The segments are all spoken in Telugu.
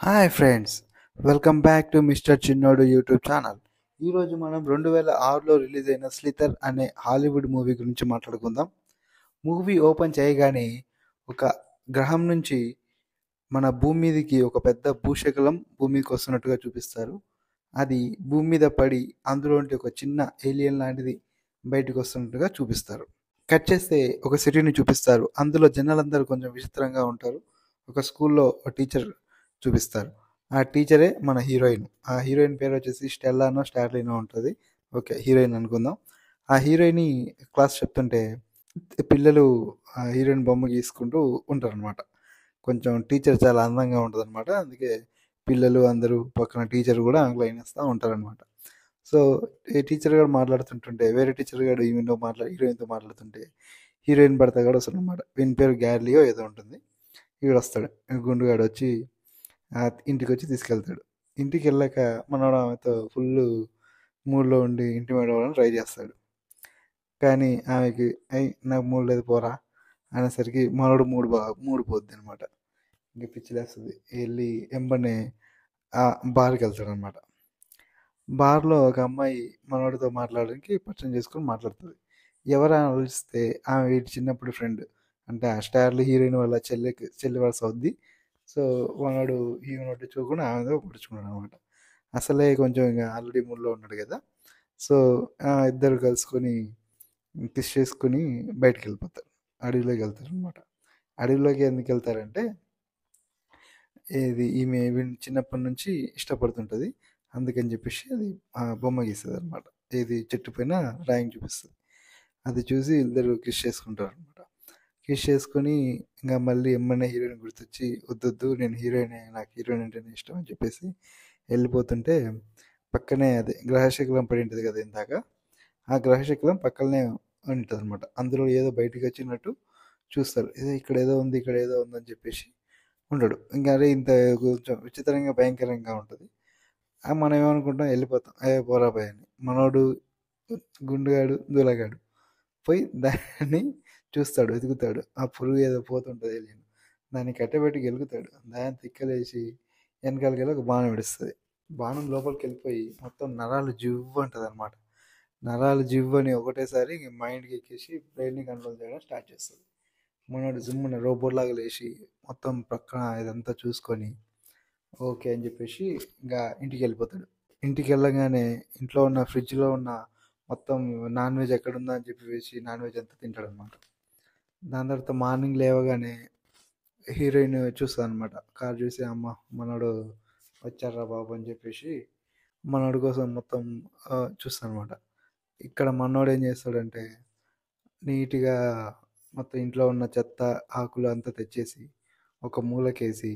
Hi friends, welcome back to mister చిన్నోడు యూట్యూబ్ ఛానల్. ఈరోజు మనం 2006లో రిలీజ్ అయిన స్లితర్ అనే హాలీవుడ్ మూవీ గురించి మాట్లాడుకుందాం. మూవీ ఓపెన్ చేయగానే ఒక గ్రహం నుంచి మన భూమి మీదకి ఒక పెద్ద భూశకలం భూమి మీదకి వస్తున్నట్టుగా చూపిస్తారు. అది భూమి మీద పడి అందులోంటి ఒక చిన్న ఏలియన్ లాంటిది బయటకు వస్తున్నట్టుగా చూపిస్తారు. కట్ చేస్తే ఒక సిటీని చూపిస్తారు. అందులో జనాలందరూ కొంచెం విచిత్రంగా ఉంటారు. ఒక స్కూల్లో ఒక టీచర్ చూపిస్తారు. ఆ టీచరే మన హీరోయిన్. ఆ హీరోయిన్ పేరు వచ్చేసి స్టెల్లానో స్టార్లినో ఉంటుంది. ఓకే, హీరోయిన్ అనుకుందాం. ఆ హీరోయిన్ క్లాస్ చెప్తుంటే పిల్లలు ఆ హీరోయిన్ బొమ్మ గీసుకుంటూ ఉంటారనమాట. కొంచెం టీచర్ చాలా అందంగా ఉంటుంది అనమాట. అందుకే పిల్లలు అందరూ పక్కన టీచర్ కూడా లైన్ వేస్తూ ఉంటారనమాట. సో ఈ టీచర్ గారు మాట్లాడుతుంటుంటే వేరే టీచర్ గారు హీరోయిన్తో మాట్లాడుతుంటే హీరోయిన్ భర్త కూడా వస్తాడు అనమాట. వీని పేరు గ్యార్లియో ఏదో ఉంటుంది. వీడు వస్తాడు, గుండుగాడు వచ్చి ఇంటికి వచ్చి తీసుకెళ్తాడు. ఇంటికి వెళ్ళాక మనోడు ఆమెతో ఫుల్ మూడ్లో ఉండి ఇంటిమేట్ అవ్వడానికి ట్రై చేస్తాడు. కానీ ఆమెకి నాకు మూడు లేదు పోరా అనేసరికి మనోడు మూడు పోద్ది అనమాట. ఇంక పిచ్చిలేస్తుంది. వెళ్ళి ఎంబనే ఆ బార్కి వెళ్తాడు అనమాట. బార్లో ఒక అమ్మాయి మనోడితో మాట్లాడడానికి పరిచయం చేసుకొని మాట్లాడుతుంది. ఎవరైనా ఆలోచిస్తే ఆమె వీటి చిన్నప్పుడు ఫ్రెండ్, అంటే ఆ స్టార్లు హీరోయిన్ వాళ్ళ చెల్లి వరుస అవుద్ది. సో మనోడు హీరోయిన్ పట్టించుకోకుండా ఆమెతో పట్టించుకున్నాడు అనమాట. అసలే కొంచెం ఇంకా ఆల్రెడీ మూడ్లో ఉన్నాడు కదా. సో ఇద్దరు కలుసుకొని కిస్ చేసుకుని బయటకు వెళ్ళిపోతారు. అడవిలోకి వెళ్తారు అనమాట. అడవిలోకి ఎందుకు వెళ్తారంటే ఈమె వీడిని చిన్నప్పటి నుంచి ఇష్టపడుతుంటుంది. అందుకని చెప్పేసి అది బొమ్మ గీస్తుంది అనమాట. చెట్టు పైన డ్రాయింగ్ చూపిస్తుంది. అది చూసి ఇద్దరు కిస్ చేసుకుంటారు అనమాట. కిస్ చేసుకొని ఇంకా మళ్ళీ ఎమ్మనే హీరోయిన్ గుర్తొచ్చి వద్దొద్దు నేను హీరోయిన్, నాకు హీరోయిన్ అంటేనే ఇష్టం అని చెప్పేసి వెళ్ళిపోతుంటే పక్కనే అదే గ్రహశకలం పడి ఉంటుంది కదా ఇందాక, ఆ గ్రహశకలం పక్కనే ఉంటుంది అనమాట. అందులో ఏదో బయటికి వచ్చినట్టు చూస్తారు. ఇక్కడ ఏదో ఉంది ఇక్కడ ఏదో ఉందని చెప్పేసి ఉండడు. ఇంకా అదే ఇంత కొంచెం విచిత్రంగా భయంకరంగా ఉంటుంది. మనం ఏమనుకుంటాం, వెళ్ళిపోతాం పోరా భయ అని. మనోడు గుండుగాడు దూలగాడు పోయి దాన్ని చూస్తాడు, వెతుకుతాడు. ఆ పురుగు ఏదో పోతుంటుంది ఏలియన్, దాన్ని కట్టబెట్టి గెలుకుతాడు. దాన్ని తిక్కలేసి వెనకాలకెళ్ళి ఒక బాణం విడుస్తుంది. బాణం లోపలికి వెళ్ళిపోయి మొత్తం నరాలు జివ్వు అంటుంది అనమాట. నరాలు జివ్వు అని ఒకటేసారి మైండ్కి ఎక్కేసి బ్రెయిన్ని కంట్రోల్ చేయడం స్టార్ట్ చేస్తుంది. మనోడు జిమ్మున రోబోట్ లాగా లేచి మొత్తం పక్కన ఇదంతా చూసుకొని ఓకే అని చెప్పేసి ఇంకా ఇంటికి వెళ్ళిపోతాడు. ఇంటికి వెళ్ళగానే ఇంట్లో ఉన్న ఫ్రిడ్జ్లో ఉన్న మొత్తం నాన్ వెజ్ ఎక్కడుందా అని చెప్పేసి నాన్ వెజ్ అంతా తింటాడు అనమాట. దాని తర్వాత మార్నింగ్ లేవగానే హీరోయిన్ చూస్తుంది అనమాట. కార్ చూసి అమ్మ మనోడు వచ్చారా బాబు అని చెప్పేసి మనోడి కోసం మొత్తం చూస్తాను అనమాట. ఇక్కడ మనోడు ఏం చేస్తాడంటే నీట్గా మొత్తం ఇంట్లో ఉన్న చెత్త ఆకులు అంతా తెచ్చేసి ఒక మూలకేసి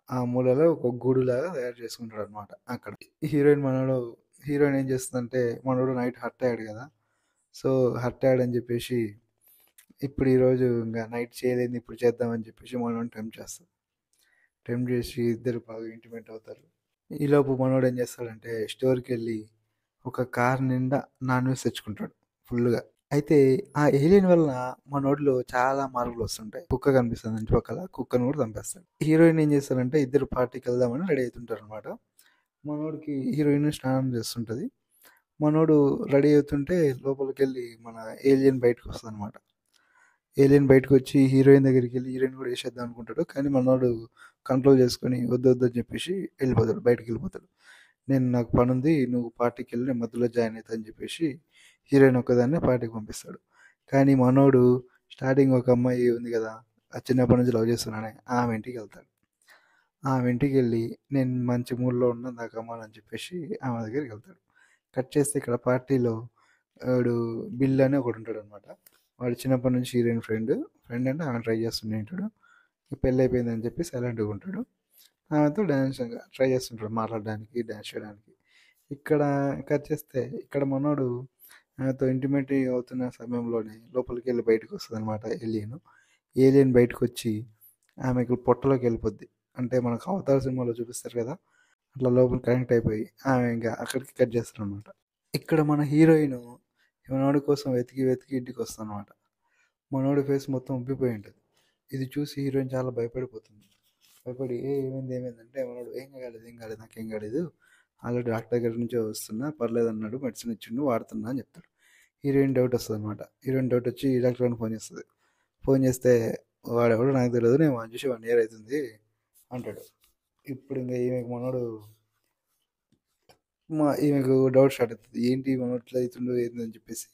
ఆ మూలలో ఒక గూడులాగా తయారు చేసుకుంటాడు అనమాట. అక్కడ హీరోయిన్ ఏం చేస్తుందంటే మనోడు నైట్ హర్ట్ అయ్యాడు కదా. సో హర్ట్ అయ్యాడని చెప్పేసి ఇప్పుడు ఈరోజు ఇంకా నైట్ చేయలేదు ఇప్పుడు చేద్దామని చెప్పేసి మనోడు టెంప్ట్ చేసి ఇద్దరు బాగా ఇంటిమేట్ అవుతారు. ఈలోపు మనోడు ఏం చేస్తాడంటే స్టోర్కి వెళ్ళి ఒక కార్ నిండా నాన్ వెజ్ తెచ్చుకుంటాడు ఫుల్గా. అయితే ఆ ఏలియన్ వలన మనోడిలో చాలా మార్పులు వస్తుంటాయి. కుక్క కనిపిస్తుంది ఇంటి పక్కల, కుక్కను కూడా చంపేస్తాడు. హీరోయిన్ ఏం చేస్తారంటే ఇద్దరు పార్టీకి వెళ్దామని రెడీ అవుతుంటారు అనమాట. మనోడికి హీరోయిన్ స్నానం చేస్తుంటుంది. మనోడు రెడీ అవుతుంటే లోపలికి వెళ్ళి మన ఏలియన్ బయటకు వస్తుంది అనమాట. ఏలియన్ బయటకు వచ్చి హీరోయిన్ దగ్గరికి వెళ్ళి హీరోయిన్ కూడా వేసేద్దాం అనుకుంటాడు. కానీ మనోడు కంట్రోల్ చేసుకొని వద్దు వద్దు అని చెప్పేసి బయటకు వెళ్ళిపోతాడు. నాకు పని ఉంది, నువ్వు పార్టీకి వెళ్ళి నేను మధ్యలో జాయిన్ అవుతా అని చెప్పేసి హీరోయిన్ ఒక్కదాన్ని పార్టీకి పంపిస్తాడు. కానీ మనోడు స్టార్టింగ్ ఒక అమ్మాయి ఉంది కదా, ఆ చిన్నప్పటి నుంచి లవ్ చేస్తున్నానే ఆమె ఇంటికి వెళ్తాడు. ఆమె ఇంటికి వెళ్ళి నేను మంచి మూడ్లో ఉన్నా నాకు అమ్మాలని చెప్పేసి ఆమె దగ్గరికి వెళ్తాడు. కట్ చేస్తే ఇక్కడ పార్టీలో వాడు బిల్ అని ఒకడు ఉంటాడు అనమాట. వాడు చిన్నప్పటి నుంచి హీరోయిన్ ఫ్రెండ్ అంటే ఆమె ట్రై చేస్తుండే ఉంటాడు. పెళ్ళి అయిపోయిందని చెప్పి సైలెంట్గా ఉంటాడు. ఆమెతో డ్యాన్స్ ట్రై చేస్తుంటాడు, మాట్లాడడానికి డ్యాన్స్ చేయడానికి. ఇక్కడ కట్ చేస్తే ఇక్కడ మనోడు ఆమెతో ఇంటిమేట్ అవుతున్న సమయంలోనే లోపలికి వెళ్ళి బయటకు వస్తుంది అనమాట ఏలియన్ బయటకు వచ్చి ఆమెకు పొట్టలోకి వెళ్ళిపోద్ది. అంటే మనకు అవతార సినిమాలో చూపిస్తారు కదా, అట్లా లోపల కనెక్ట్ అయిపోయి ఆమె ఇంకా అక్కడికి కట్ చేస్తారు అనమాట. ఇక్కడ మన హీరోయిన్ మనోడి కోసం వెతికి వెతికి ఇంటికి వస్తుంది అనమాట. మనోడి ఫేస్ మొత్తం ఉబ్బిపోయి ఉంటుంది. ఇది చూసి హీరోయిన్ చాలా భయపడిపోతుంది. భయపడి ఏమైంది ఏమైందంటే మనోడు ఏం కాలేదు నాకేం కాలేదు, ఆల్రెడీ డాక్టర్ దగ్గర నుంచే వస్తున్నా, పర్లేదు అన్నాడు, మెడిసిన్ ఇచ్చిండు వాడుతున్నా అని చెప్తాడు. హీరోయిన్ డౌట్ వస్తుంది అనమాట. హీరోయిన్ డౌట్ వచ్చి డాక్టర్ గారిని ఫోన్ చేస్తుంది. ఫోన్ చేస్తే వాడెవడో నాకు తెలియదు, నేను వాడిని చూసి 1 year అవుతుంది అంటాడు. ఇప్పుడు ఇంకా ఈమెకు మనోడు ఈమెకు డౌట్ స్టార్ట్ అవుతుంది, ఏంటి మనోడు ఇట్లా అవుతుండు ఏందని చెప్పేసి.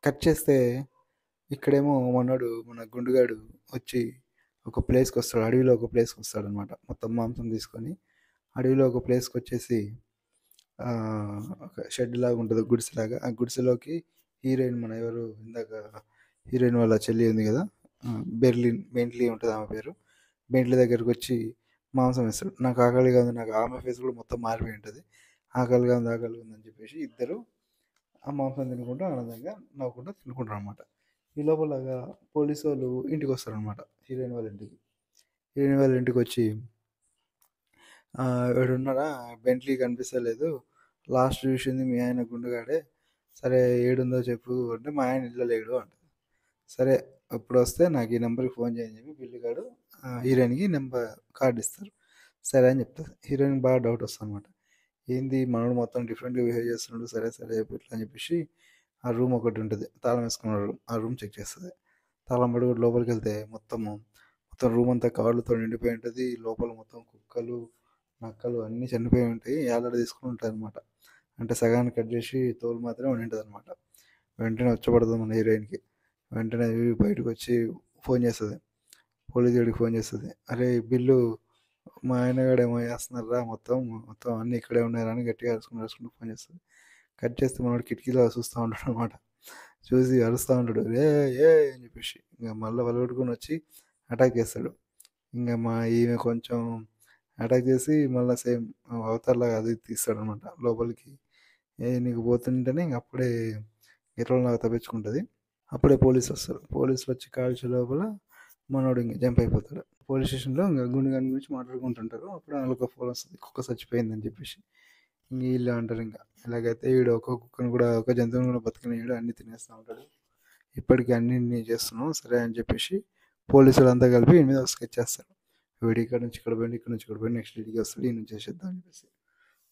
కట్ చేస్తే ఇక్కడేమో మన గుండుగాడు వచ్చి ఒక ప్లేస్కి వస్తాడు, అడవిలో ఒక ప్లేస్కి వస్తాడు అనమాట. మొత్తం మాంసం తీసుకొని అడవిలో ఒక ప్లేస్కి వచ్చేసి ఒక షెడ్ లాగా ఉంటుంది, గుడిసెలాగా. ఆ గుడిసెలోకి హీరోయిన్, మన ఎవరు ఇందాక హీరోయిన్ వాళ్ళ చెల్లి ఉంది కదా, బెంట్లీ ఉంటుంది ఆమె పేరు, బెంట్లీ దగ్గరకు వచ్చి మాంసం వేస్తాడు. నాకు ఆకలిగా ఉంది, నాకు ఆమె ఫేస్ కూడా మొత్తం మారిపోయి ఉంటుంది, ఆకలిగా ఉంది అని చెప్పేసి ఇద్దరు ఆ మాంసం తినుకుంటూ ఆనందంగా నవ్వుకుంటూ తినుకుంటారు అనమాట. ఈ లోపలగా పోలీసు వాళ్ళు ఇంటికి వస్తారనమాట, హీరోయిన్ వాళ్ళ ఇంటికి వచ్చి ఉన్నారా, బెంట్లీ కనిపిస్తలేదు, లాస్ట్ చూసింది మీ ఆయన గుండుగాడే, సరే ఏడుందో చెప్పు అంటే మా ఆయన ఇల్లు లేడు అంట. సరే ఇప్పుడు వస్తే నాకు ఈ నెంబర్కి ఫోన్ చేయని చెప్పి బిల్లుగాడు హీరోయిన్కి కార్డు ఇస్తారు. సరే అని చెప్తారు. హీరోయిన్ బాగా డౌట్ వస్తుంది అనమాట, ఏంది మనోడు మొత్తం డిఫరెంట్గా బిహేవ్ చేస్తున్నాడు, సరే చెప్పు ఇట్లా అని చెప్పేసి ఆ రూమ్ ఒకటి ఉంటుంది, తాళం వేసుకున్న రూమ్, ఆ రూమ్ చెక్ చేస్తుంది. తాళం పడి లోపలికి వెళ్తే మొత్తం రూమ్ అంతా కార్డులతో నిండిపోయి ఉంటుంది. లోపల మొత్తం కుక్కలు నక్కలు అన్నీ చనిపోయి ఉంటాయి, ఏలాడ తీసుకుని ఉంటాయి అనమాట. అంటే సగాన్ని కట్ చేసి తోలు మాత్రమే ఉంటుంది అనమాట. వెంటనే వచ్చబడుతుంది మన హీరోయిన్కి. వెంటనే బయటకు వచ్చి ఫోన్ చేస్తుంది, పోలీస్ గడికి ఫోన్ చేస్తుంది, అరే బిల్లు మా ఆయనగాడు ఏమో చేస్తున్నారా, మొత్తం అన్నీ ఇక్కడే ఉన్నారా అని గట్టిగా అరుచుకుంటూ ఫోన్ చేస్తుంది. కట్ చేస్తే మనోడు కిటికీలో చూస్తూ ఉంటాడు అనమాట. చూసి అరుస్తూ ఉంటాడు, ఏ అని చెప్పేసి. ఇంకా మళ్ళీ వలగొట్టుకొని వచ్చి అటాక్ చేస్తాడు. ఇంకా ఈమె కొంచెం అటాక్ చేసి మళ్ళీ సేమ్ అవతారలాగా అది తీస్తాడు అనమాట లోపలికి. నీకు పోతుంటేనే ఇంక అప్పుడే ఎట్లలాగా తప్పించుకుంటుంది. అప్పుడే పోలీసులు వస్తారు. పోలీసులు వచ్చి కాల్చే లోపల మనోడు ఇంకా జంప్ అయిపోతాడు. పోలీస్ స్టేషన్లో ఇంకా గుండెగాని గురించి మాట్లాడుకుంటుంటారు. అప్పుడు వాళ్ళకి ఫోన్ వస్తుంది, కుక్క చచ్చిపోయిందని చెప్పేసి. ఇంక వీళ్ళు అంటారు, ఇంకా ఇలాగైతే వీడు ఒక కుక్కను కూడా, ఒక జంతువుని కూడా బతికినీడు, అన్ని తినేస్తూ ఉంటాడు, ఇప్పటికీ అన్ని చేస్తున్నాం సరే అని చెప్పేసి పోలీసులు అంతా కలిపి వీడి మీద స్కెచ్ చేస్తారు. వీడు ఇక్కడ నుంచి ఇక్కడ పోయి నెక్స్ట్ ఇంటికి వస్తాడు, ఈ నుంచి చేసేద్దాం అని చెప్పేసి.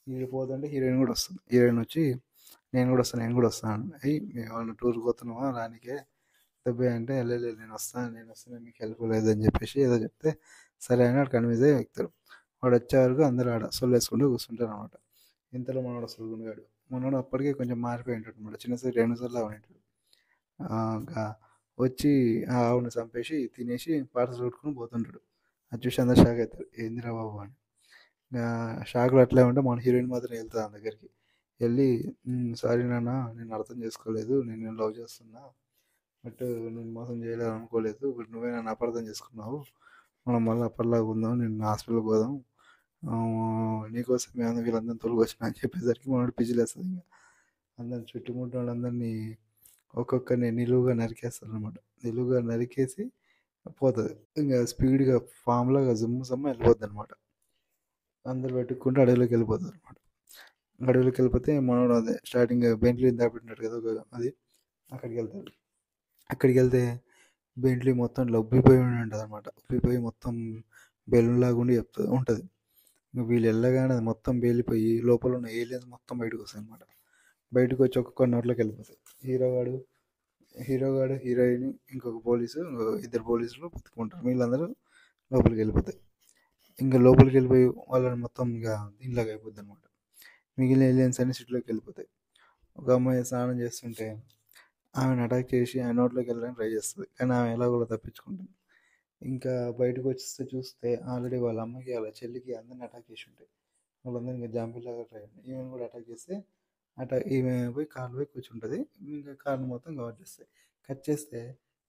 వీళ్ళు పోతుంటే హీరోయిన్ కూడా వస్తుంది. హీరోయిన్ వచ్చి నేను కూడా వస్తాను అయ్యి వాళ్ళని టూర్కి పోతున్నావా రానికే దెబ్బే అంటే, వెళ్ళలేదు నేను వస్తాను మీకు హెల్ప్ లేదని చెప్పేసి ఏదో చెప్తే సరే అని వాడు కన్విన్స్ అయ్యి ఎక్కుతాడు. వాడు వచ్చే వరకు అందరూ ఆడ సొల్లేసుకుంటూ కూర్చుంటారు అనమాట. ఇంతలో మనోడు వస్తుంది, గుండుగాడు. మనోడు అప్పటికే కొంచెం మారిపోయి ఉంటాడు అనమాట, చిన్నసారి డైనోసార్లా ఉంటాడు. ఇంకా వచ్చి ఆ ఆవుని చంపేసి తినేసి పార్సల్ కొట్టుకుని పోతుంటాడు. అది చూసి అందరు షాక్ అవుతారు, ఏందిరా బాబు అని. ఇంకా షాక్లో అట్లే ఉంటే మన హీరోయిన్ మాత్రం వెళ్తుంది ఆ దగ్గరికి. వెళ్ళి సారీ నాన్న, నేను అర్థం చేసుకోలేదు, నేను లవ్ చేస్తున్నా, బట్ నేను మోసం చేయలేదు అనుకోలేదు, బట్ నువ్వే నన్ను అపార్థం చేసుకున్నావు, మనం మళ్ళీ అప్పటిలాగా ఉందాం, నేను హాస్పిటల్కి పోదాం, నీకోసం మేము వీళ్ళందరినీ తొలగొచ్చినా అని చెప్పేసరికి మనోడు పిచ్చిలేస్తుంది. ఇంకా అందరిని చుట్టుముట్టిన వాళ్ళందరినీ ఒక్కొక్కరిని నిలువుగా నరికేస్తారు అనమాట. నిలువుగా నరికేసి పోతుంది. ఇంకా స్పీడ్గా ఫామ్లాగా జమ్మ వెళ్ళిపోద్ది అనమాట. అందరు పెట్టుకుంటూ అడవిలోకి వెళ్ళిపోతారు అనమాట. అడవిలోకి వెళ్ళిపోతే మనోడు అదే స్టార్టింగ్ బెంట్లీ దాపెట్టినట్టు కదా అది, అక్కడికి వెళ్తే బెంట్లీ మొత్తం లబ్బిపోయి ఉంటుంది అనమాట. ఉబ్బిపోయి మొత్తం బెలూన్లాగా ఉండి ఉంటుంది. ఇంకా వీళ్ళు వెళ్ళగానే అది మొత్తం పేలిపోయి లోపల ఉన్న ఏలియన్స్ మొత్తం బయటకు వస్తాయి అనమాట. బయటకు వచ్చి ఒక్కొక్క నోట్లోకి వెళ్ళిపోతాయి. హీరోగాడు హీరోయిన్ ఇంకొక పోలీసు, ఇద్దరు పోలీసులు బతుకుంటారు. వీళ్ళందరూ లోపలికి వెళ్ళిపోతాయి. ఇంకా లోపలికి వెళ్ళిపోయి వాళ్ళని మొత్తం ఇంకా దీనిలాగా అయిపోద్ది అనమాట. మిగిలిన ఏలియన్స్ అన్ని సిటీలోకి వెళ్ళిపోతాయి. ఒక అమ్మాయి స్నానం చేస్తుంటే ఆమెను అటాక్ చేసి ఆ నోట్లోకి వెళ్ళడానికి ట్రై చేస్తుంది, కానీ ఆమె ఎలా కూడా తప్పించుకుంటుంది. ఇంకా బయటకు వచ్చేస్తే చూస్తే ఆల్రెడీ వాళ్ళ అమ్మకి వాళ్ళ చెల్లికి అందరిని అటాక్ చేసి ఉంటాయి. వాళ్ళందరూ ఇంకా జాంబీలాగా ట్రై అయ్యారు. ఈమెను కూడా అటాక్ చేస్తే ఈమె పోయి కార్లో పోయి కూర్చుంటుంది. ఇంకా కార్ను మొత్తం కవర్ చేస్తాయి. కట్ చేస్తే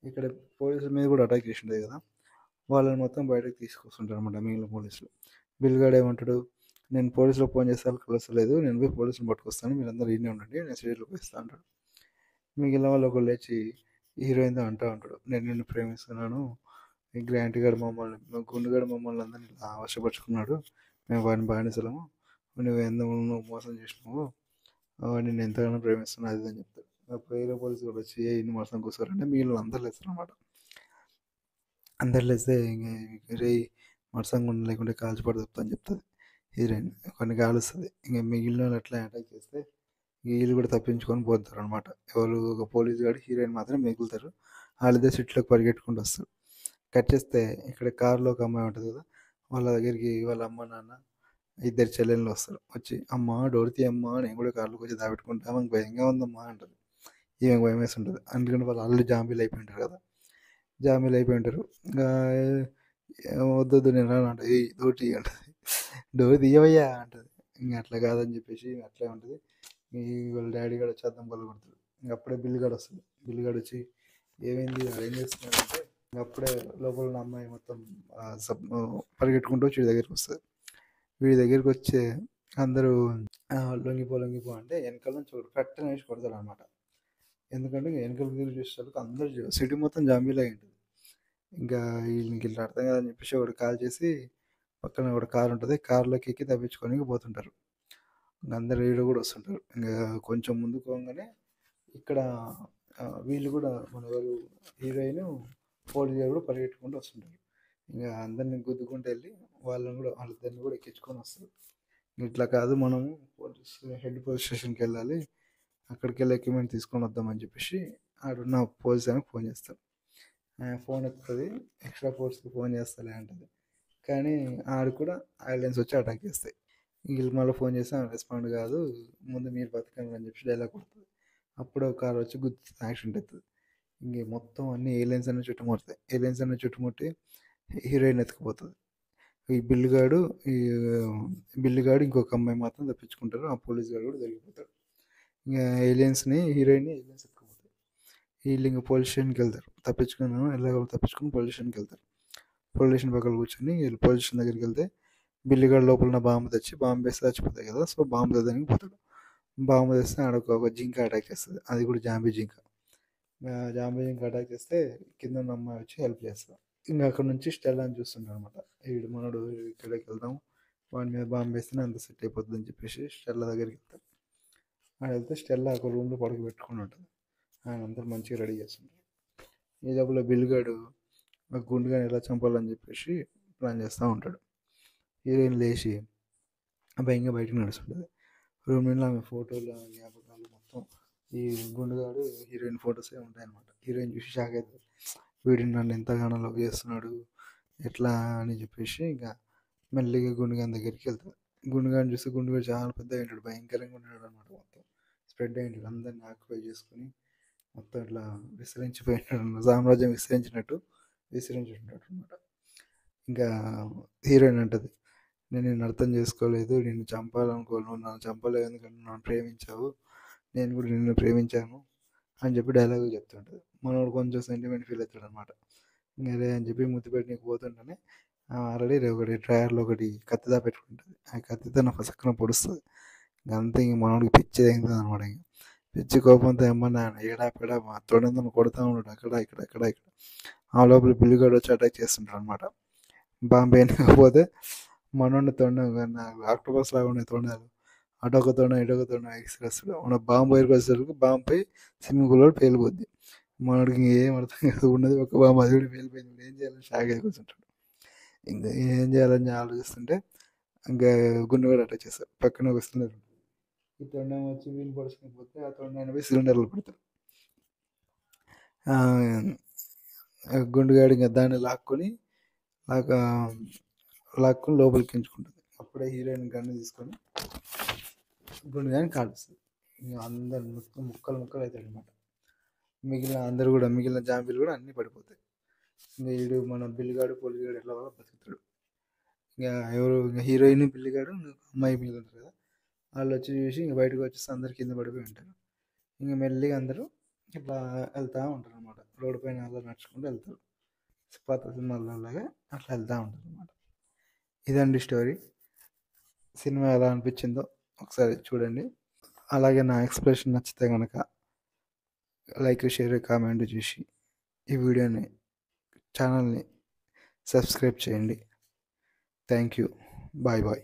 ఇక్కడ పోలీసుల మీద కూడా అటాక్ చేసి ఉంటుంది కదా, వాళ్ళని మొత్తం బయటకు తీసుకొస్తుంటారు అనమాట మిగిలిన పోలీసులు. బిల్గాడు ఏమంటాడు, నేను పోలీసులకు ఫోన్ చేస్తే వాళ్ళు కలసలేదు, నేను పోయి పోలీసులు పట్టుకొస్తాను, మీరందరూ ఈయనే ఉండండి, నేను సిటీలోకి వస్తా అంటాడు. మిగిలిన వాళ్ళు ఒకళ్ళు లేచి హీరోయిన్తో అంటూ ఉంటాడు, నేను నిన్ను ప్రేమిస్తున్నాను, ఈ గుండుగాడు మమ్మల్ని అందరినీ ఇలా అవసరపరుచుకున్నాడు, మేము వాడిని బానిసలము, నువ్వు మోసం చేసినావు, నేను ఎంతగానో ప్రేమిస్తున్నా అది అని చెప్తాడు. అప్పుడు హీరో పోలీసు కూడా వచ్చి ఇన్ని మోసం కూర్చోరంటే మీరు అందరు లేస్తారు అనమాట. అందరు లేస్తే రే మరసంగా లేకుంటే కాల్చిపడి చెప్తా అని చెప్తుంది. హీరోయిన్ కొన్ని కాలుస్తుంది. ఇంకా మిగిలిన వాళ్ళు అట్లా అటాక్ చేస్తే వీళ్ళు కూడా తప్పించుకొని పోతారు అనమాట. ఎవరు ఒక పోలీస్ గాడు హీరోయిన్ మాత్రం మిగులుతారు. వాళ్ళిద్దరు సిట్లోకి పరిగెట్టుకుంటూ వస్తారు. కట్ చేస్తే ఇక్కడ కారులో ఒక అమ్మాయి ఉంటుంది కదా, వాళ్ళ దగ్గరికి వాళ్ళ అమ్మ నాన్న ఇద్దరు చెల్లెళ్ళు వస్తారు. వచ్చి అమ్మ డోర్ తీ అమ్మ, నేను కూడా కార్లోకి వచ్చి దాపెట్టుకుంటా, ఆమెకు భయంగా ఉందమ్మా అంటారు. ఈమెకు భయం వేసి ఉంటుంది. అందుకని వాళ్ళు ఆల్రెడీ జాంబీలు అయిపోయి ఉంటారు కదా, జాంబీలు అయిపోయి ఉంటారు. ఇంకా వద్దు వద్దు నేను రాను అంటే, ఏ డోర్ తీ అంటుంది. డోర్ తీయవయ్యా అంటుంది. ఇంకా అట్లా కాదని చెప్పేసి అట్లే ఉంటుంది. ఈ వాళ్ళ డాడీ కూడా వచ్చి అద్దం పళ్ళు కొడుతుంది. ఇంకా అప్పుడే బిల్లుగాడు వస్తుంది. బిల్లుగాడు వచ్చి ఏమైంది వాడు ఏం చేస్తున్నాడంటే, ఇంకా అప్పుడే లోపల ఉన్న అమ్మాయి మొత్తం పరిగెట్టుకుంటూ వచ్చి వీడి దగ్గరికి వస్తుంది. వీడి దగ్గరికి వచ్చే అందరూ లొంగిపో అంటే వెనకాల నుంచి ఒకటి కట్టెన వేసి కొడతాడు అనమాట. ఎందుకంటే వెనకాల తిరిగి చూసేసరికి అందరూ సిటీ మొత్తం జాంబీలు అయి ఉంటుంది. ఇంకా వీళ్ళకి ఇట్లా అర్థం కాదని చెప్పేసి ఒకటి కాల్ చేసి పక్కన ఒక కార్ ఉంటుంది, కార్లోకి ఎక్కి తప్పించుకొని పోతుంటారు. ఇంకా అందరు వీళ్ళు కూడా వస్తుంటారు. ఇంకా కొంచెం ముందుకు పోగానే ఇక్కడ వీళ్ళు కూడా మన ఎవరు హీరోయిన్ పోలీస్ గారు కూడా పరిగెట్టుకుంటూ వస్తుంటారు. ఇంకా అందరిని గుద్దుకుంటూ వెళ్ళి వాళ్ళిద్దరిని కూడా ఎక్కించుకొని వస్తారు. ఇట్లా కాదు మనము హెడ్ పోలీస్ స్టేషన్కి వెళ్ళాలి, అక్కడికి వెళ్ళి ఎక్విప్మెంట్ తీసుకొని వద్దామని చెప్పేసి ఆడున్న పోలీస్ ఆయనకు ఫోన్ చేస్తాడు. ఫోన్ ఎత్తుతుంది, ఎక్స్ట్రా ఫోర్స్కి ఫోన్ చేస్తాలే అంటుంది. కానీ ఆడు కూడా ఐలాండ్స్ వచ్చి అటాక్ చేస్తాయి. వీళ్ళు మళ్ళీ ఫోన్ చేస్తే రెస్పాండ్ కాదు, ముందు మీరు బతకండి అని చెప్పి డైలాగ్ కొడుతుంది. అప్పుడు ఒక కార్ వచ్చి గుర్తు యాక్సిడెంట్ అవుతుంది. ఇంక మొత్తం అన్ని ఏలియన్స్ అన్ని చుట్టుముడతాయి. ఏలియన్స్ అన్ని చుట్టుముట్టి హీరోయిన్ ఎత్తుకుపోతుంది. ఈ బిల్లుగాడు ఇంకొక అమ్మాయి మాత్రం తప్పించుకుంటారు. ఆ పోలీస్ గాడు కూడా దొరికిపోతాడు. ఇంకా హీరోయిన్ని ఏలియన్స్ ఎత్తుకుపోతాయి. వీళ్ళు ఇంకా పోలీస్ స్టేషన్కి వెళ్తారు. ఎలాగో తప్పించుకుని పోలీస్ స్టేషన్కి వెళ్తారు. పోలీస్ స్టేషన్ పక్కన కూర్చొని వీళ్ళు పోలీస్ స్టేషన్ దగ్గరికి వెళ్తే బిల్లుగాడు లోపల ఉన్న బాంబు తెచ్చి బాంబు వేస్తే చచ్చిపోతాయి కదా, సో బాంబు తెదానికి పోతాడు. బాంబు తెస్తే ఆడ ఒక జింక అటాక్ చేస్తుంది. అది కూడా జాంబీ జింక. అటాక్ చేస్తే కింద ఉన్న అమ్మాయి వచ్చి హెల్ప్ చేస్తారు. ఇంకా అక్కడ నుంచి స్టెల్లాని చూస్తుంటాడు అనమాట. వీడు మనోడు ఇక్కడికి వెళ్దాం, వాడి మీద బాంబు వేస్తేనే అంత సెట్ అయిపోతుంది అని చెప్పేసి స్టెల్లా దగ్గరికి వెళ్తారు. ఆయన వెళ్తే స్టెల్లా ఒక రూమ్లో పెట్టుకుని ఉంటుంది. ఆయన అందరూ మంచిగా రెడీ చేస్తుంటారు. ఈ లోపల బిల్లుగాడు గుండుగాని ఎలా చంపాలని చెప్పేసి ప్లాన్ చేస్తూ ఉంటాడు. హీరోయిన్ లేచి భయంగా బయటకు నడుస్తుంటుంది. రూమ్ నుండి ఆమె ఫోటోలు జ్ఞాపకాలు మొత్తం ఈ గుండుగాడు హీరోయిన్ ఫొటోసే ఉంటాయన్నమాట. హీరోయిన్ చూసి షాక్ అవుతుంది. వీడిని నన్ను ఎంతగానో లవ్ చేస్తున్నాడు ఎట్లా అని చెప్పేసి ఇంకా మెల్లిగా గుండుగాని దగ్గరికి వెళ్తాడు. గుండుగాని చూస్తే గుండుగాడు చాలా పెద్దగా ఉంటాడు, భయంకరంగా ఉంటాడు అనమాట. మొత్తం స్ప్రెడ్ అయి ఉంటాడు, అందరిని ఆక్యుపై చేసుకుని మొత్తం ఇట్లా విస్తరించిపోయి ఉంటాడు. సామ్రాజ్యం విస్తరించినట్టు విస్తరించి ఉంటాడు అనమాట. ఇంకా హీరోయిన్ అంటది, నేను నిన్ను అర్థం చేసుకోలేదు, నిన్ను చంపాలనుకోను, నన్ను చంపలేదు ఎందుకంటే నన్ను ప్రేమించావు, నేను కూడా నిన్ను ప్రేమించాను అని చెప్పి డైలాగ్ చెప్తుంటుంది. మనోడు కొంచెం సెంటిమెంట్ ఫీల్ అవుతాడు అనమాట. అదే అని చెప్పి ముద్దు పెట్టినకి పోతుంటేనే ఆల్రెడీ ఒకటి డ్రాయర్లో ఒకటి కత్తిదా పెట్టుకుంటుంది. ఆ కత్తితో నా పక్కన పొడుస్తుంది. అంతే ఇంక మనోడికి పిచ్చి తగ్గుతుంది అనమాట. ఇంక పిచ్చి కోపంతో ఏమన్నా ఏడా మా తొడంతో కొడుతూ ఉంటాడు అక్కడ ఇక్కడ. ఆ లోపల బిల్లుగాడు వచ్చి అటాక్ చేస్తుంటాడు అనమాట. బాంబే పోతే మనోడిని ఆక్టోపస్ లాగా ఉండే తొండాలు అటొక తొండ ఇటొక తొండ ఎక్స్ప్రెస్లో మన బాంబు దగ్గరికి వచ్చేసరికి బాంబుపై స్విమ్మింగ్ పూల్లో పేలిపోద్ది. మనోడికి ఏం అర్థం కాదు, ఉన్నది ఒక బాంబు, అది కూడా పేలిపోయింది. ఏం చేయాలని షాక్ అయి కూర్చుంటాడు. ఇంకా ఏం చేయాలని ఆలోచిస్తుంటే ఇంకా గుండె కూడా అటాక్ చేస్తారు. పక్కన ఒక సిలిండర్, ఈ తొండం వచ్చి వీళ్ళు పడుచుకుని పోతే ఆ తొండాన్ని పోయి సిలిండర్లో పెడతారు. గుండుగాడు ఇంకా దాన్ని లాక్కొని లోపలికి ఎంచుకుంటుంది. అప్పుడే హీరోయిన్ గన్ను తీసుకొని గుండుగాని కాలుస్తుంది. ఇంకా అందరు ముక్కలు అవుతాడు అనమాట. మిగిలిన జాంబీలు కూడా అన్నీ పడిపోతాయి. ఇంకా వీడు మన బిల్లుగాడు పోలీసుగాడు ఎట్లా వల్ల బతుకుతాడు. ఇంకా హీరోయిన్ బిల్లుగాడు అమ్మాయి మీద ఉంటారు కదా, వాళ్ళు వచ్చి చూసి ఇంకా బయటకు వచ్చేసి అందరు కింద పడిపోయి ఉంటారు. ఇంకా మెల్లిగా అందరూ ఇట్లా వెళ్తూ ఉంటారు అనమాట. రోడ్డు పైన అలా నడుచుకుంటూ వెళ్తారు. పాత సినిమాలలాగా అట్లా వెళ్తూ ఉంటారు అనమాట. ఇదండి స్టోరీ. సినిమా ఎలా అనిపించిందో ఒకసారి చూడండి. అలాగే నా ఎక్స్ప్రెషన్ నచ్చితే కనుక లైక్, షేర్, కామెంట్ చేసి ఈ వీడియోని ఛానల్ని సబ్స్క్రైబ్ చేయండి. Thank you. బాయ్.